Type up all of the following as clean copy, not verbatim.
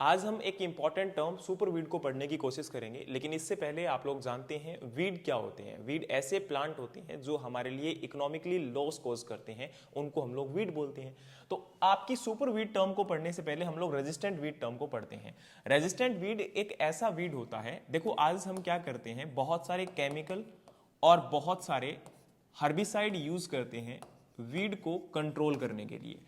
आज हम एक इंपॉर्टेंट टर्म सुपर वीड को पढ़ने की कोशिश करेंगे, लेकिन इससे पहले आप लोग जानते हैं वीड क्या होते हैं। वीड ऐसे प्लांट होते हैं जो हमारे लिए इकोनॉमिकली लॉस कॉज करते हैं, उनको हम लोग वीड बोलते हैं। तो आपकी सुपर वीड टर्म को पढ़ने से पहले हम लोग रेजिस्टेंट वीड टर्म को पढ़ते हैं। रेजिस्टेंट वीड एक ऐसा वीड होता है, देखो आज हम क्या करते हैं, बहुत सारे केमिकल और बहुत सारे हर्बिसाइड यूज करते हैं वीड को कंट्रोल करने के लिए,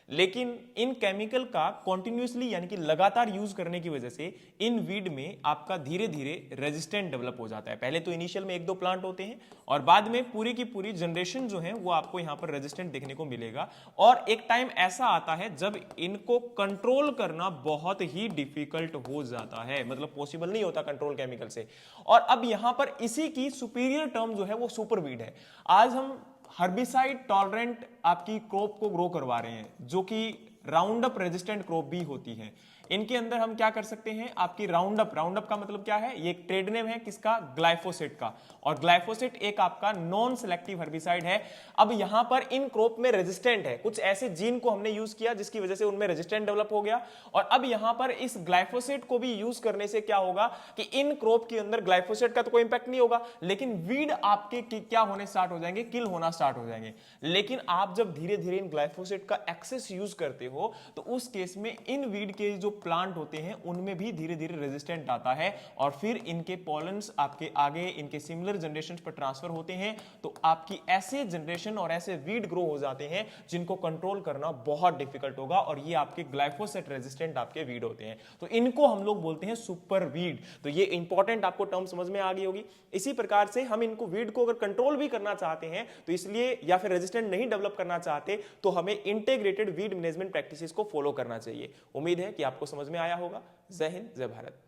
लेकिन इन केमिकल का कॉन्टिन्यूसली यानी कि लगातार यूज करने की वजह से इन वीड में आपका धीरे धीरे रेजिस्टेंट डेवलप हो जाता है। पहले तो इनिशियल में एक दो प्लांट होते हैं और बाद में पूरी की पूरी जनरेशन जो है वो आपको यहां पर रेजिस्टेंट देखने को मिलेगा। और एक टाइम ऐसा आता है जब इनको कंट्रोल करना बहुत ही डिफिकल्ट हो जाता है, मतलब पॉसिबल नहीं होता कंट्रोल केमिकल से। और अब यहां पर इसी की सुपीरियर टर्म जो है वो सुपर वीड है। आज हम हर्बिसाइड टॉलरेंट आपकी क्रॉप को ग्रो करवा रहे हैं, जो कि राउंड अप रेजिस्टेंट क्रॉप भी होती है। इनके अंदर हम क्या कर सकते हैं, आपकी राउंड अप का मतलब क्या है, ये एक ट्रेड नेम है किसका, ग्लाइफोसेट का। और ग्लाइफोसेट एक आपका नॉन सेलेक्टिव हर्बिसाइड है। अब यहां पर इन क्रॉप में रेजिस्टेंट है, कुछ ऐसे जीन को हमने यूज किया जिसकी वजह से उनमें रेजिस्टेंट डेवलप हो गया। और अब यहां पर इस ग्लाइफोसेट को भी यूज करने से क्या होगा कि इन क्रॉप के अंदर ग्लाइफोसेट का तो कोई इंपैक्ट नहीं होगा, लेकिन वीड आपके क्या होने स्टार्ट हो जाएंगे, किल होना स्टार्ट हो जाएंगे। लेकिन आप जब धीरे धीरे इन ग्लाइफोसेट का एक्सेस यूज करते हो तो उस केस में इन वीड के जो प्लांट होते हैं उनमें भी धीरे धीरे रेजिस्टेंट आता है और फिर इनके पॉलन्स आपके आगे इनके सिमिलर जनरेशन पर ट्रांसफर होते हैं। तो आपकी ऐसे जनरेशन और ऐसे वीड ग्रो हो जाते हैं जिनको कंट्रोल करना बहुत डिफिकल्ट होगा, और ये आपके ग्लाइफोसेट रेजिस्टेंट आपके वीड होते हैं। तो इनको हम लोग बोलते हैं सुपर वीड। तो ये इंपॉर्टेंट आपको टर्म समझ में आ गई होगी। इसी प्रकार से हम इनको वीड को अगर कंट्रोल भी करना चाहते हैं तो इसलिए, या फिर रेजिस्टेंट नहीं डेवलप करना चाहते तो हमें इंटीग्रेटेड वीड मैनेजमेंट प्रैक्टिसेस को फॉलो करना चाहिए। उम्मीद है कि आपको समझ में आया होगा। जय हिंद, जय भारत।